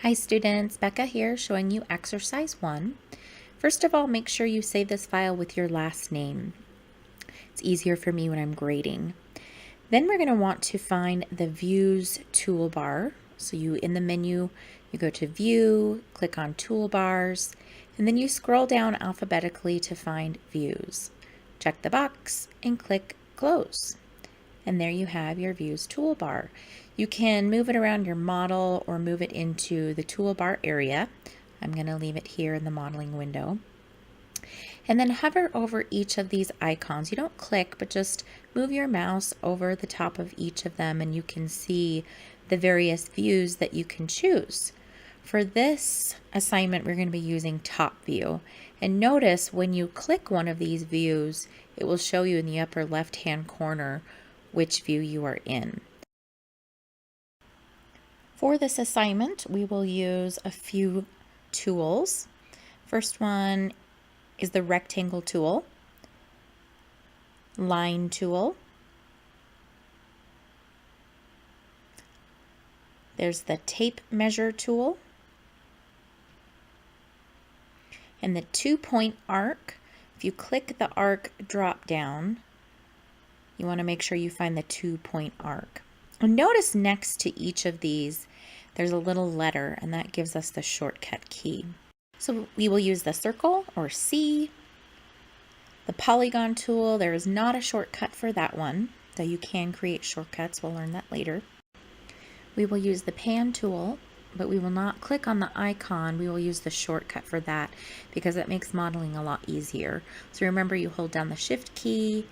Hi students, Becca here showing you exercise 1. First of all, make sure you save this file with your last name. It's easier for me when I'm grading. Then we're going to want to find the Views toolbar. So in the menu, you go to View, click on Toolbars, and then you scroll down alphabetically to find Views. Check the box and click Close. And there you have your Views toolbar. You can move it around your model or move it into the toolbar area. I'm going to leave it here in the modeling window. And then hover over each of these icons. You don't click, but just move your mouse over the top of each of them and you can see the various views that you can choose. For this assignment, we're going to be using top view. And notice when you click one of these views, it will show you in the upper left-hand corner which view you are in. For this assignment, we will use a few tools. First one is the rectangle tool, line tool, there's the tape measure tool, and the 2-point arc. If you click the arc drop down, you want to make sure you find the 2-point arc. And notice next to each of these, there's a little letter, and that gives us the shortcut key. So we will use the circle or C. The polygon tool, there is not a shortcut for that one, though you can create shortcuts. We'll learn that later. We will use the pan tool, but we will not click on the icon. We will use the shortcut for that because it makes modeling a lot easier. So remember, you hold down the shift key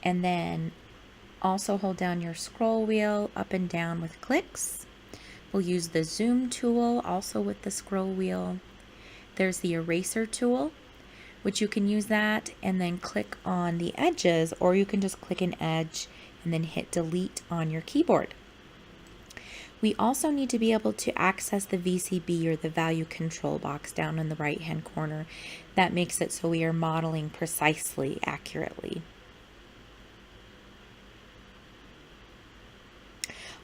and then also hold down your scroll wheel up and down with clicks. We'll use the zoom tool also with the scroll wheel. There's the eraser tool, which you can use that and then click on the edges, or you can just click an edge and then hit delete on your keyboard. We also need to be able to access the VCB or the value control box down in the right hand corner. That makes it so we are modeling precisely, accurately.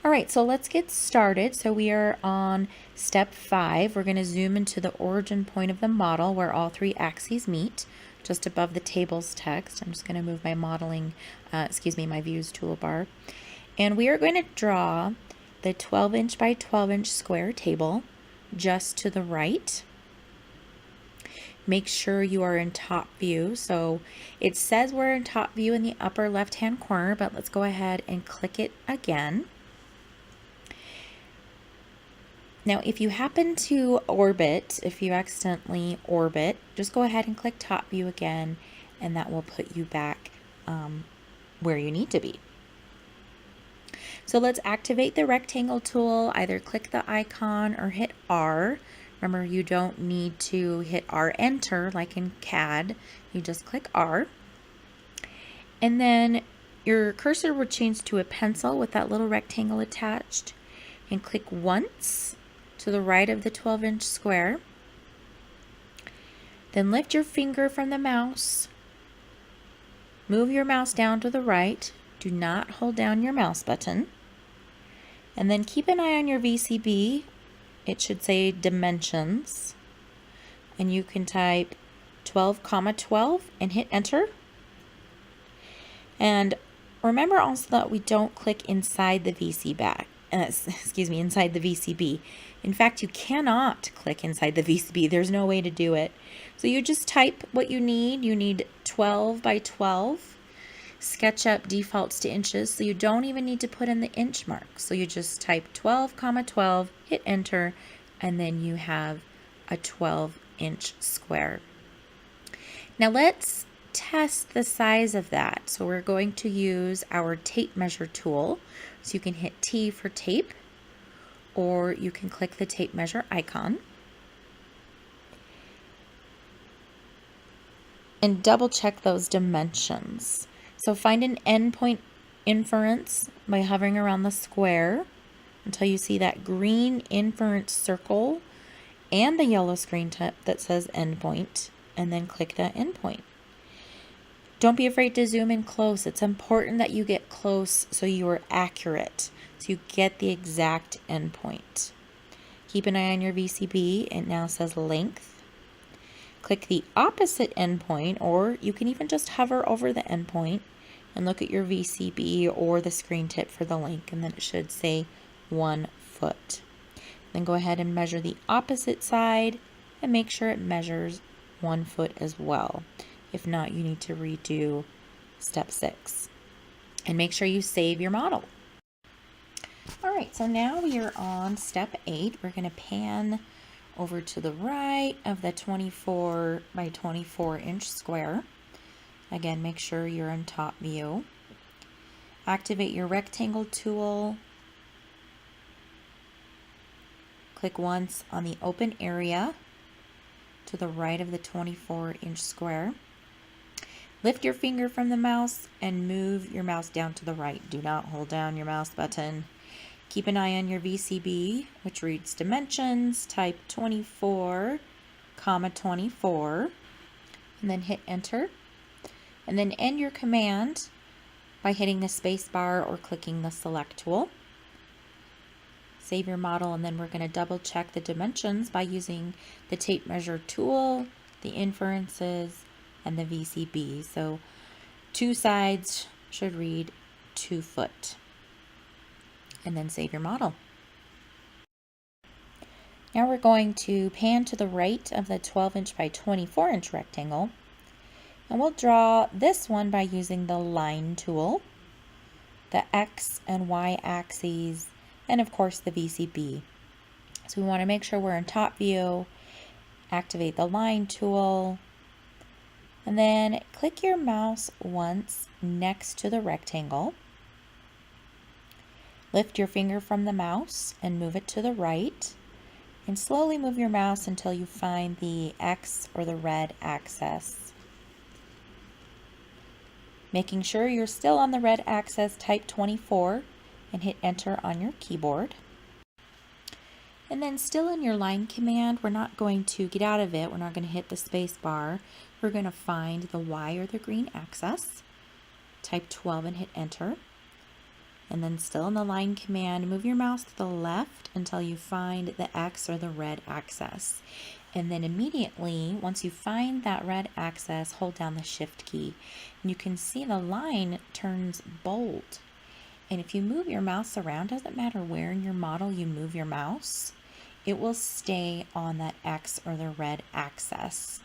All right, so let's get started. So we are on step 5. We're going to zoom into the origin point of the model where all 3 axes meet, just above the table's text. I'm just going to move my my views toolbar. And we are going to draw the 12-inch by 12-inch square table just to the right. Make sure you are in top view. So it says we're in top view in the upper left-hand corner, but let's go ahead and click it again. Now, if you happen to if you accidentally orbit, just go ahead and click top view again, and that will put you back where you need to be. So let's activate the rectangle tool. Either click the icon or hit R. Remember, you don't need to hit R enter like in CAD. You just click R. And then your cursor will change to a pencil with that little rectangle attached. And click once to the right of the 12-inch square. Then lift your finger from the mouse. Move your mouse down to the right. Do not hold down your mouse button. And then keep an eye on your VCB. It should say dimensions. And you can type 12,12 and hit enter. And remember also that we don't click inside the inside the VCB. In fact, you cannot click inside the VCB. There's no way to do it. So you just type what you need. You need 12 by 12. SketchUp defaults to inches, so you don't even need to put in the inch mark. So you just type 12,12, hit enter, and then you have a 12-inch square. Now let's test the size of that. So we're going to use our tape measure tool. So you can hit T for tape, or you can click the tape measure icon. And double check those dimensions. So find an endpoint inference by hovering around the square until you see that green inference circle and the yellow screen tip that says endpoint, and then click that endpoint. Don't be afraid to zoom in close. It's important that you get close so you are accurate, so you get the exact endpoint. Keep an eye on your VCB. It now says length. Click the opposite endpoint, or you can even just hover over the endpoint and look at your VCB or the screen tip for the link, and then it should say 1 foot. Then go ahead and measure the opposite side and make sure it measures 1 foot as well. If not, you need to redo step 6. And make sure you save your model. All right, so now we are on step 8. We're going to pan over to the right of the 24 by 24 inch square. Again, make sure you're in top view. Activate your rectangle tool. Click once on the open area to the right of the 24 inch square. Lift your finger from the mouse and move your mouse down to the right. Do not hold down your mouse button. Keep an eye on your VCB, which reads dimensions, type 24, 24, and then hit enter. And then end your command by hitting the space bar or clicking the select tool. Save your model, and then we're going to double check the dimensions by using the tape measure tool, the inferences, and the VCB. So 2 sides should read 2 foot. And then save your model. Now we're going to pan to the right of the 12 inch by 24 inch rectangle, and we'll draw this one by using the line tool, the X and Y axes, and of course the VCB. So we want to make sure we're in top view, activate the line tool, and then click your mouse once next to the rectangle. Lift your finger from the mouse and move it to the right, and slowly move your mouse until you find the X or the red axis. Making sure you're still on the red axis, type 24 and hit enter on your keyboard. And then still in your line command, we're not going to get out of it. We're not going to hit the space bar. We're going to find the Y or the green axis, type 12 and hit enter. And then still in the line command, move your mouse to the left until you find the X or the red axis. And then immediately, once you find that red axis, hold down the shift key. And you can see the line turns bold. And if you move your mouse around, doesn't matter where in your model you move your mouse, it will stay on that X or the red axis.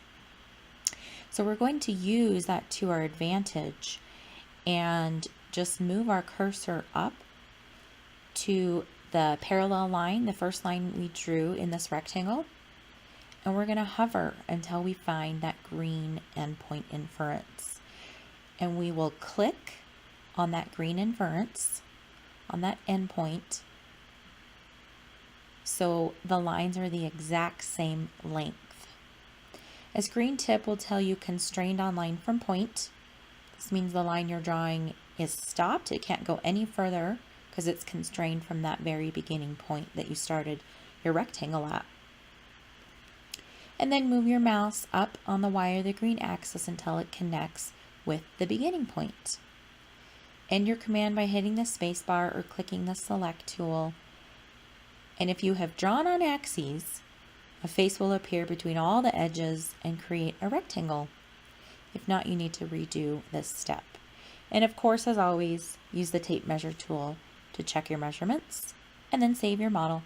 So we're going to use that to our advantage and just move our cursor up to the parallel line, the first line we drew in this rectangle, and we're going to hover until we find that green endpoint inference. And we will click on that green inference, on that endpoint, so the lines are the exact same length. As green tip will tell you constrained on line from point. This means the line you're drawing is stopped. It can't go any further because it's constrained from that very beginning point that you started your rectangle at. And then move your mouse up on the Y or the green axis until it connects with the beginning point. End your command by hitting the space bar or clicking the select tool. And if you have drawn on axes, a face will appear between all the edges and create a rectangle. If not, you need to redo this step. And of course, as always, use the tape measure tool to check your measurements and then save your model.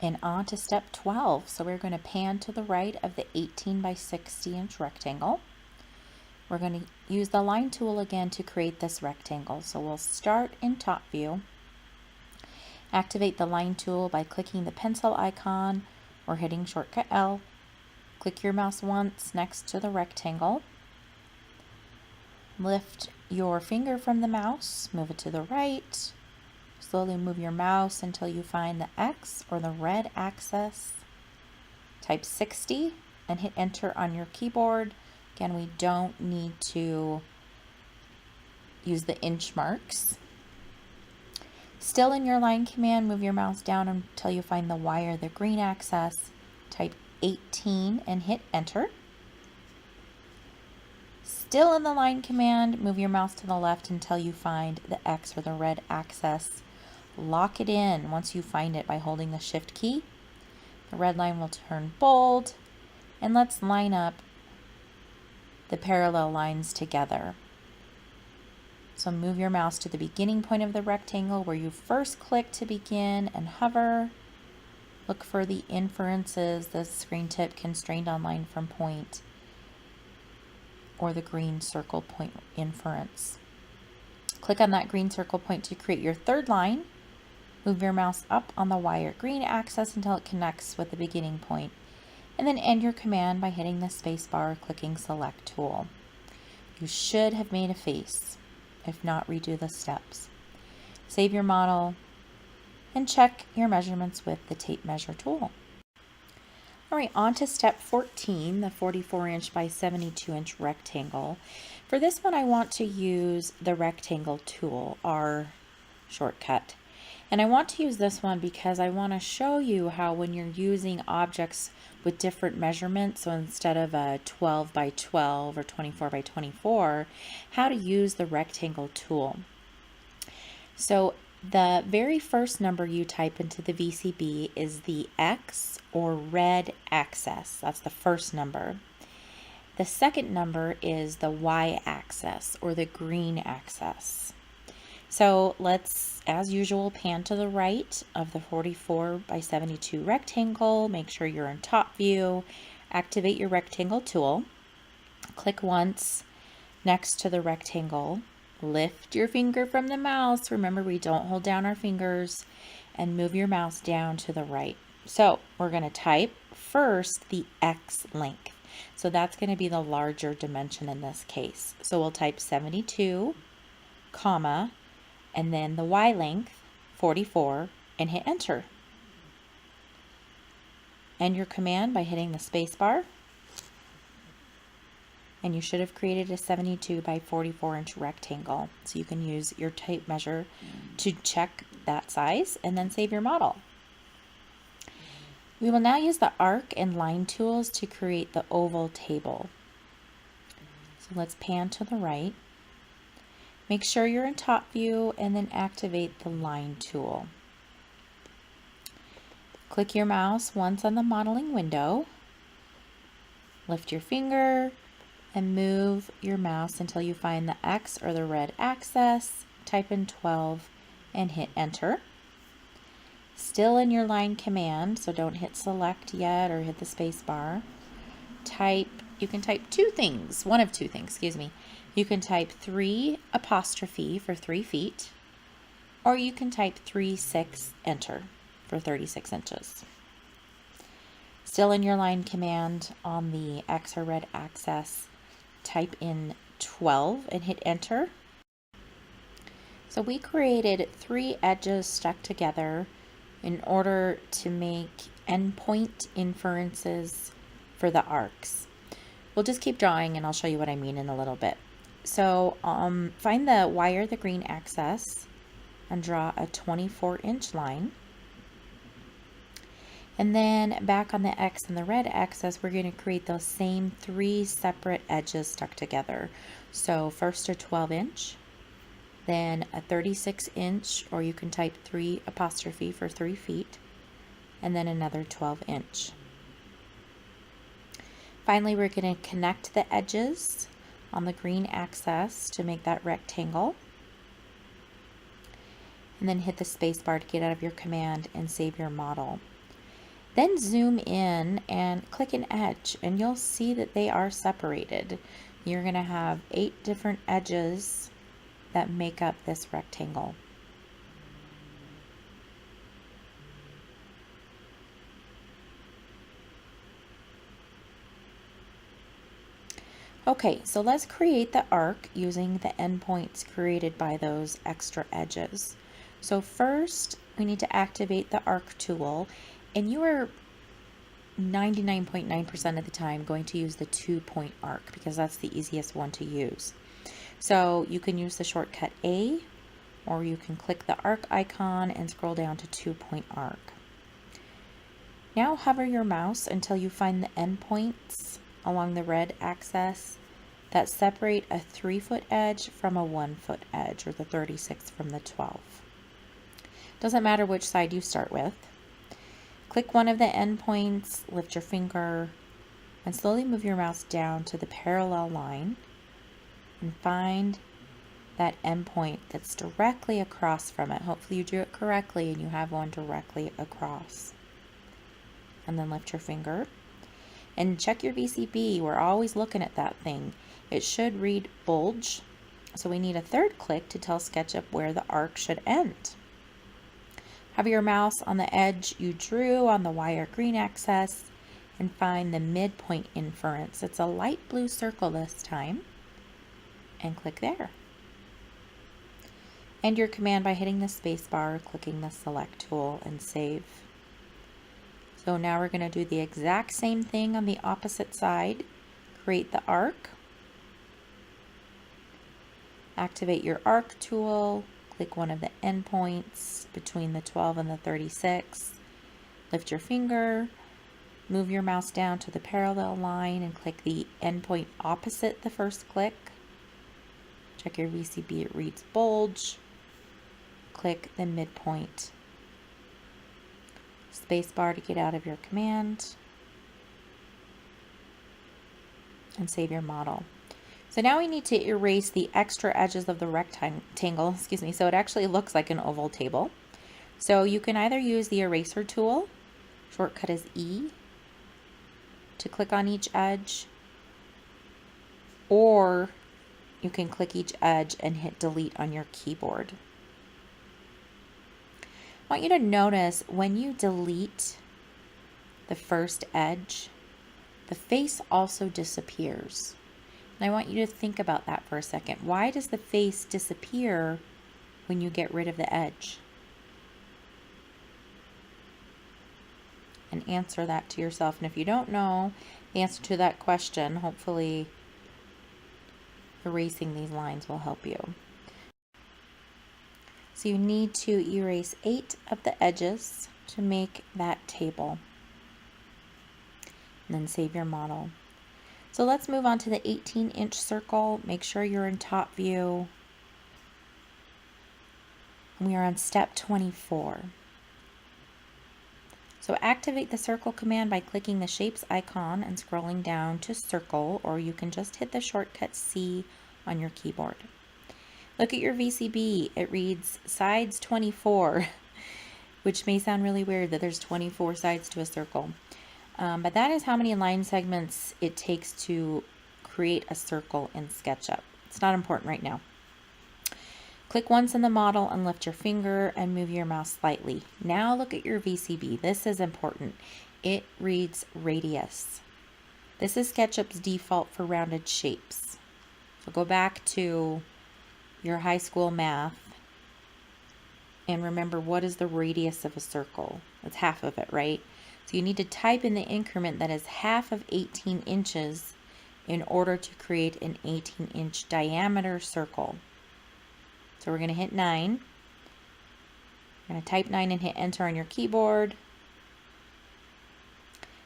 And on to step 12. So we're going to pan to the right of the 18 by 60 inch rectangle. We're going to use the line tool again to create this rectangle. So we'll start in top view. Activate the line tool by clicking the pencil icon or hitting shortcut L. Click your mouse once next to the rectangle. Lift your finger from the mouse, move it to the right. Slowly move your mouse until you find the X or the red axis. Type 60 and hit enter on your keyboard. Again, we don't need to use the inch marks. Still in your line command, move your mouse down until you find the Y or the green axis. Type 18 and hit enter. Still in the line command, move your mouse to the left until you find the X or the red axis. lock it in once you find it by holding the Shift key. The red line will turn bold, and let's line up the parallel lines together. So move your mouse to the beginning point of the rectangle where you first click to begin and hover. Look for the inferences, the screen tip constrained on line from point, or the green circle point inference. Click on that green circle point to create your third line. Move your mouse up on the wire green axis until it connects with the beginning point, and then end your command by hitting the space bar, clicking Select Tool. You should have made a face. If not, redo the steps. Save your model and check your measurements with the tape measure tool. All right, on to step 14, the 44-inch by 72-inch rectangle. For this one, I want to use the rectangle tool, our shortcut. And I want to use this one because I want to show you how when you're using objects with different measurements, so instead of a 12 by 12 or 24 by 24, how to use the rectangle tool. So the very first number you type into the VCB is the X or red axis. That's the first number. The second number is the Y axis or the green axis. So let's, as usual, pan to the right of the 44 by 72 rectangle. Make sure you're in top view. Activate your rectangle tool. Click once next to the rectangle. Lift your finger from the mouse. Remember, we don't hold down our fingers. And move your mouse down to the right. So we're going to type first the X length. So that's going to be the larger dimension in this case. So we'll type 72, comma, and then the Y length, 44, and hit enter. End your command by hitting the space bar. And you should have created a 72 by 44-inch rectangle. So you can use your tape measure to check that size and then save your model. We will now use the arc and line tools to create the oval table. So let's pan to the right. Make sure you're in top view and then activate the line tool. Click your mouse once on the modeling window. Lift your finger and move your mouse until you find the X or the red axis. Type in 12 and hit enter. Still in your line command, so don't hit select yet or hit the space bar. You can type one of two things, excuse me. You can type 3 apostrophe for 3 feet, or you can type 36 enter for 36 inches. Still in your line command on the X or red axis, type in 12 and hit enter. So we created 3 edges stuck together in order to make endpoint inferences for the arcs. We'll just keep drawing and I'll show you what I mean in a little bit. So find the wire, the green axis, and draw a 24-inch line. And then back on the X and the red axis, we're going to create those same 3 separate edges stuck together. So first a 12-inch, then a 36-inch, or you can type 3 apostrophe for 3 feet, and then another 12-inch. Finally, we're going to connect the edges on the green axis to make that rectangle, and then hit the space bar to get out of your command and save your model. Then zoom in and click an edge, and you'll see that they are separated. You're going to have 8 different edges that make up this rectangle. Okay, so let's create the arc using the endpoints created by those extra edges. So first, we need to activate the arc tool, and you are 99.9% of the time going to use the 2-point arc because that's the easiest one to use. So you can use the shortcut A, or you can click the arc icon and scroll down to 2-point arc. Now hover your mouse until you find the endpoints along the red axis that separate a 3-foot edge from a 1-foot edge, or the 36 from the 12. Doesn't matter which side you start with. Click one of the endpoints, lift your finger, and slowly move your mouse down to the parallel line and find that endpoint that's directly across from it. Hopefully you drew it correctly and you have one directly across. And then lift your finger and check your VCB. We're always looking at that thing. It should read bulge. So we need a third click to tell SketchUp where the arc should end. Have your mouse on the edge you drew on the wire green axis and find the midpoint inference. It's a light blue circle this time, and click there. End your command by hitting the space bar, clicking the select tool, and save. So now we're going to do the exact same thing on the opposite side. Create the arc. Activate your arc tool. Click one of the endpoints between the 12 and the 36. Lift your finger. Move your mouse down to the parallel line and click the endpoint opposite the first click. Check your VCB, it reads bulge. Click the midpoint. Spacebar to get out of your command. And save your model. So now we need to erase the extra edges of the rectangle, so it actually looks like an oval table. So you can either use the eraser tool, shortcut is E, to click on each edge, or you can click each edge and hit delete on your keyboard. I want you to notice when you delete the first edge, the face also disappears. And I want you to think about that for a second. Why does the face disappear when you get rid of the edge? And answer that to yourself. And if you don't know the answer to that question, hopefully erasing these lines will help you. So you need to erase 8 of the edges to make that table. And then save your model. So let's move on to the 18-inch circle. Make sure you're in top view. And we are on step 24. So activate the circle command by clicking the shapes icon and scrolling down to circle, or you can just hit the shortcut C on your keyboard. Look at your VCB. It reads sides 24, which may sound really weird that there's 24 sides to a circle. But that is how many line segments it takes to create a circle in SketchUp. It's not important right now. Click once in the model and lift your finger and move your mouse slightly. Now look at your VCB. This is important. It reads radius. This is SketchUp's default for rounded shapes. So go back to your high school math and remember, what is the radius of a circle? It's half of it, right? So you need to type in the increment that is half of 18 inches in order to create an 18-inch diameter circle. So we're going to hit 9. We're going to type 9 and hit enter on your keyboard.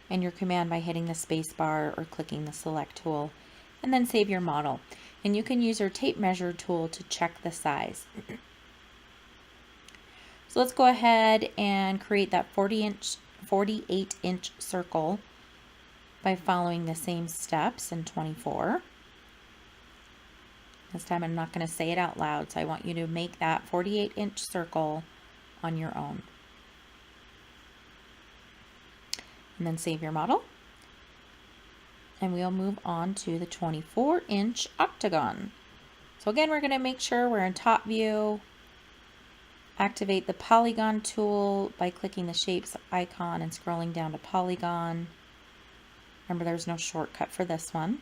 And your command by hitting the space bar or clicking the select tool. And then save your model. And you can use your tape measure tool to check the size. So let's go ahead and create that 48-inch circle by following the same steps in 24. This time I'm not going to say it out loud, so I want you to make that 48-inch circle on your own. And then save your model. And we'll move on to the 24-inch octagon. So again, we're going to make sure we're in top view. Activate the polygon tool by clicking the shapes icon and scrolling down to polygon. Remember, there's no shortcut for this one.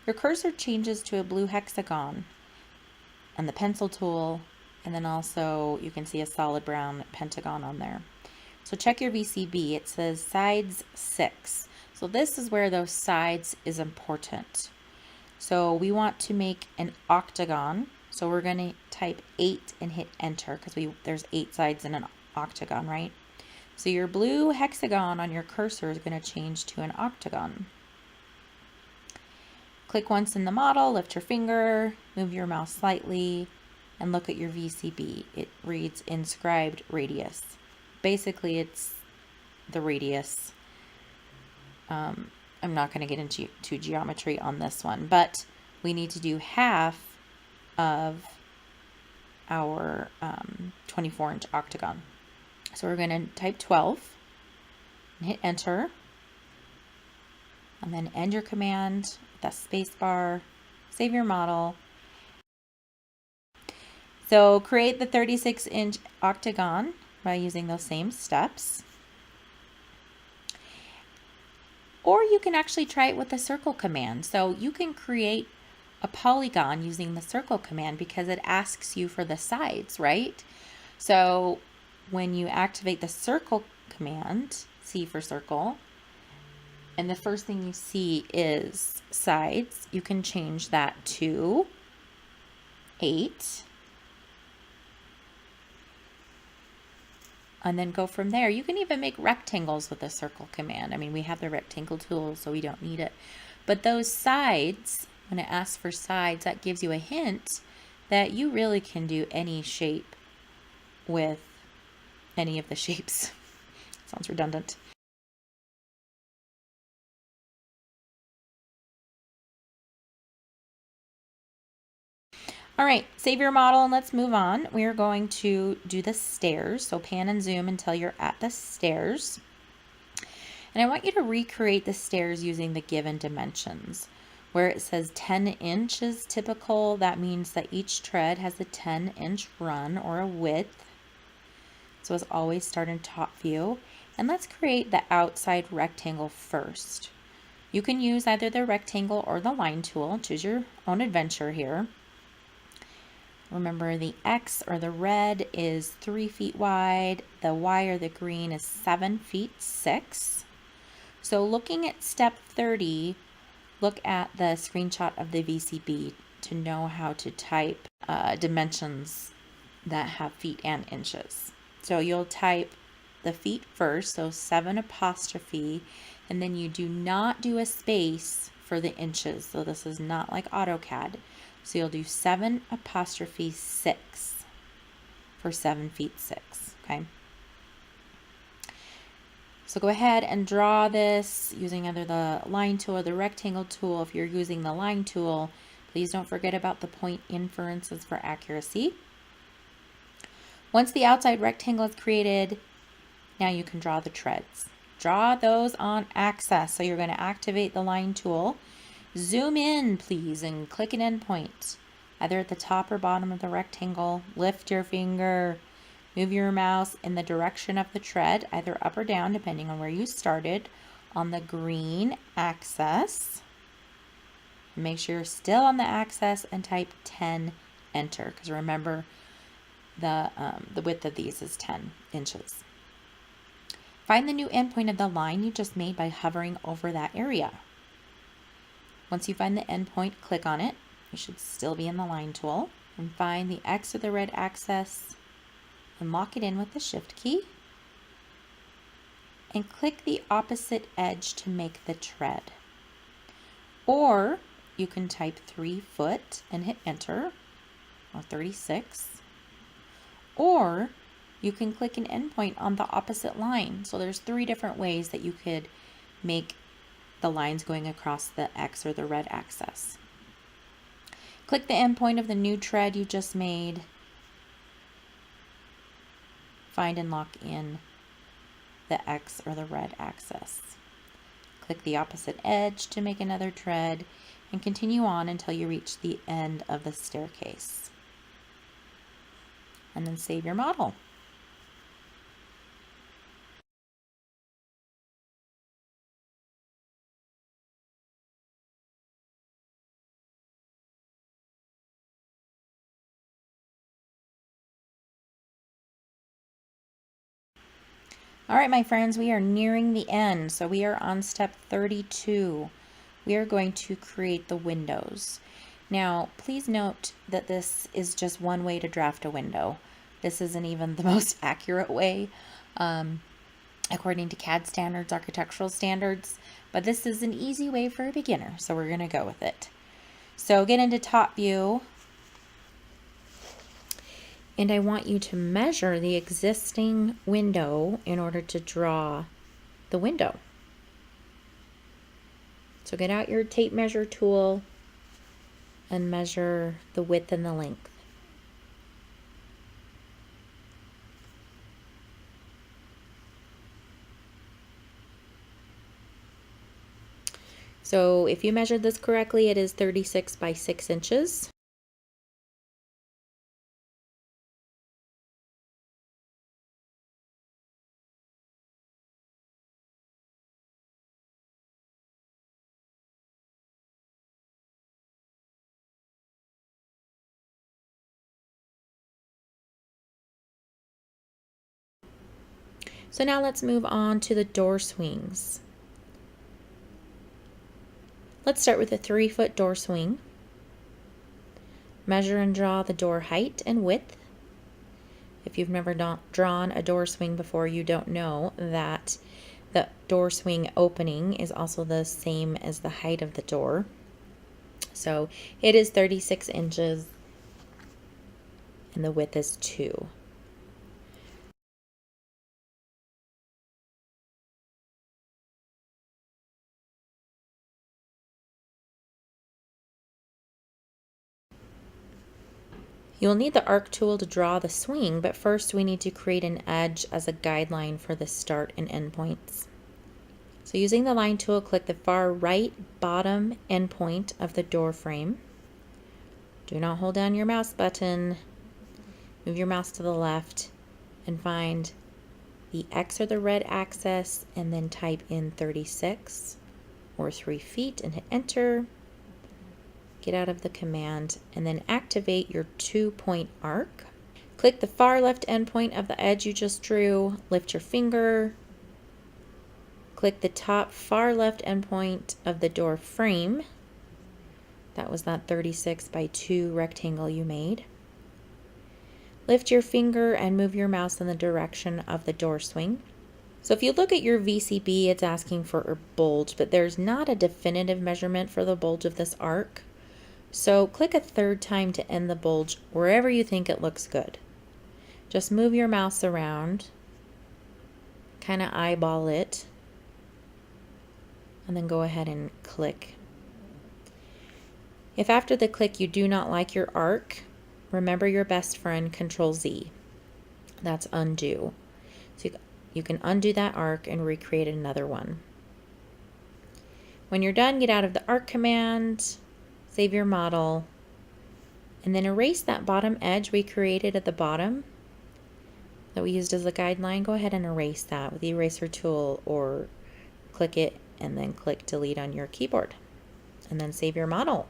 Your cursor changes to a blue hexagon and the pencil tool, and then also you can see a solid brown pentagon on there. So check your VCB. It says sides 6. So this is where those sides is important. So we want to make an octagon. So we're going to type 8 and hit enter because there's 8 sides in an octagon, right? So your blue hexagon on your cursor is going to change to an octagon. Click once in the model, lift your finger, move your mouse slightly, and look at your VCB. It reads inscribed radius. Basically, it's the radius. I'm not going to get into geometry on this one, but we need to do half of our 24-inch octagon. So we're going to type 12 and hit enter, and then end your command with that space bar, save your model. So create the 36-inch octagon by using those same steps. Or you can actually try it with the circle command. So you can create a polygon using the circle command because it asks you for the sides, right? So when you activate the circle command, C for circle, and the first thing you see is sides, you can change that to 8. And then go from there. You can even make rectangles with the circle command. I mean, we have the rectangle tool, so we don't need it. But those sides, when it asks for sides, that gives you a hint that you really can do any shape with any of the shapes. Sounds redundant. All right, save your model and let's move on. We are going to do the stairs. So pan and zoom until you're at the stairs. And I want you to recreate the stairs using the given dimensions. Where it says 10 inches typical, that means that each tread has a 10-inch run or a width. So as always, start in top view. And let's create the outside rectangle first. You can use either the rectangle or the line tool. Choose your own adventure here. Remember, the X or the red is 3 feet wide. The Y or the green is 7 feet 6. So looking at step 30, look at the screenshot of the VCB to know how to type dimensions that have feet and inches. So you'll type the feet first, so 7 apostrophe, and then you do not do a space for the inches. So this is not like AutoCAD. So you'll do 7 apostrophe 6 for 7 feet 6, okay? So go ahead and draw this using either the line tool or the rectangle tool. If you're using the line tool, please don't forget about the point inferences for accuracy. Once the outside rectangle is created, now you can draw the treads. Draw those on axis. So you're going to activate the line tool. Zoom in, please, and click an endpoint, either at the top or bottom of the rectangle. Lift your finger, move your mouse in the direction of the tread, either up or down, depending on where you started, on the green axis. Make sure you're still on the axis and type 10, enter, because remember the width of these is 10 inches. Find the new endpoint of the line you just made by hovering over that area. Once you find the endpoint, click on it. You should still be in the line tool. And find the X or the red axis and lock it in with the shift key. And click the opposite edge to make the tread. Or you can type 3 foot and hit enter, or 36. Or you can click an endpoint on the opposite line. So there's 3 different ways that you could make the lines going across the X or the red axis. Click the endpoint of the new tread you just made. Find and lock in the X or the red axis. Click the opposite edge to make another tread and continue on until you reach the end of the staircase. And then save your model. All right, my friends, we are nearing the end. So we are on step 32. We are going to create the windows. Now, please note that this is just one way to draft a window. This isn't even the most accurate way, according to CAD standards, architectural standards, but this is an easy way for a beginner, so we're going to go with it. So get into top view. And I want you to measure the existing window in order to draw the window. So get out your tape measure tool and measure the width and the length. So if you measured this correctly, it is 36 by 6 inches. So now let's move on to the door swings. Let's start with a 3-foot door swing. Measure and draw the door height and width. If you've never drawn a door swing before, you don't know that the door swing opening is also the same as the height of the door. So it is 36 inches and the width is 2. You'll need the arc tool to draw the swing, but first we need to create an edge as a guideline for the start and end points. So using the line tool, click the far right bottom end point of the door frame. Do not hold down your mouse button. Move your mouse to the left and find the X or the red axis and then type in 36 or 3 feet and hit enter. Get out of the command and then activate your 2-point arc. Click the far left endpoint of the edge you just drew, lift your finger, click the top far left endpoint of the door frame. That was that 36 by 2 rectangle you made. Lift your finger and move your mouse in the direction of the door swing. So if you look at your VCB, it's asking for a bulge, but there's not a definitive measurement for the bulge of this arc. So click a 3rd time to end the bulge wherever you think it looks good. Just move your mouse around, kind of eyeball it, and then go ahead and click. If after the click you do not like your arc, remember your best friend, Control-Z. That's undo. So you can undo that arc and recreate another one. When you're done, get out of the arc command, save your model, and then erase that bottom edge we created at the bottom that we used as a guideline. Go ahead and erase that with the eraser tool, or click it and then click delete on your keyboard, and then save your model.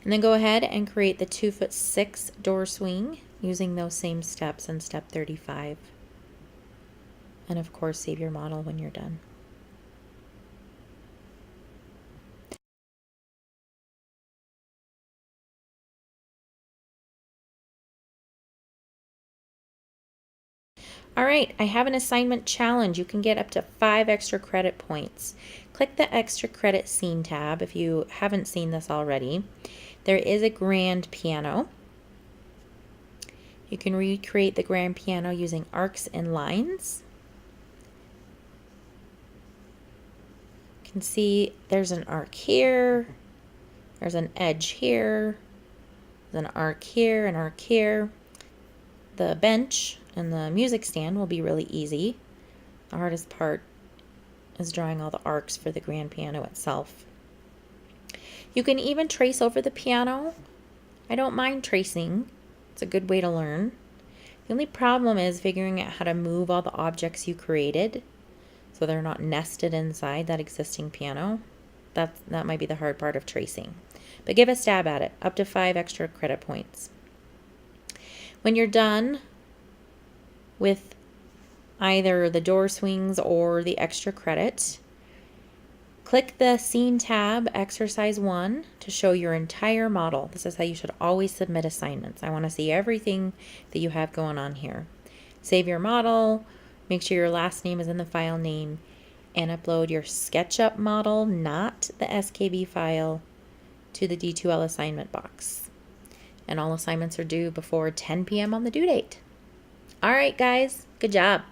And then go ahead and create the 2'6" door swing using those same steps in step 35. And of course, save your model when you're done. All right, I have an assignment challenge. You can get up to 5 extra credit points. Click the extra credit scene tab if you haven't seen this already. There is a grand piano. You can recreate the grand piano using arcs and lines. You can see there's an arc here, there's an edge here, there's an arc here, an arc here. The bench and the music stand will be really easy. The hardest part is drawing all the arcs for the grand piano itself. You can even trace over the piano. I don't mind tracing. It's a good way to learn. The only problem is figuring out how to move all the objects you created so they're not nested inside that existing piano. That might be the hard part of tracing. But give a stab at it. Up to 5 extra credit points. When you're done with either the door swings or the extra credit, click the Scene tab, Exercise 1, to show your entire model. This is how you should always submit assignments. I want to see everything that you have going on here. Save your model, make sure your last name is in the file name, and upload your SketchUp model, not the SKB file, to the D2L assignment box. and all assignments are due before 10 p.m. on the due date. All right, guys, good job.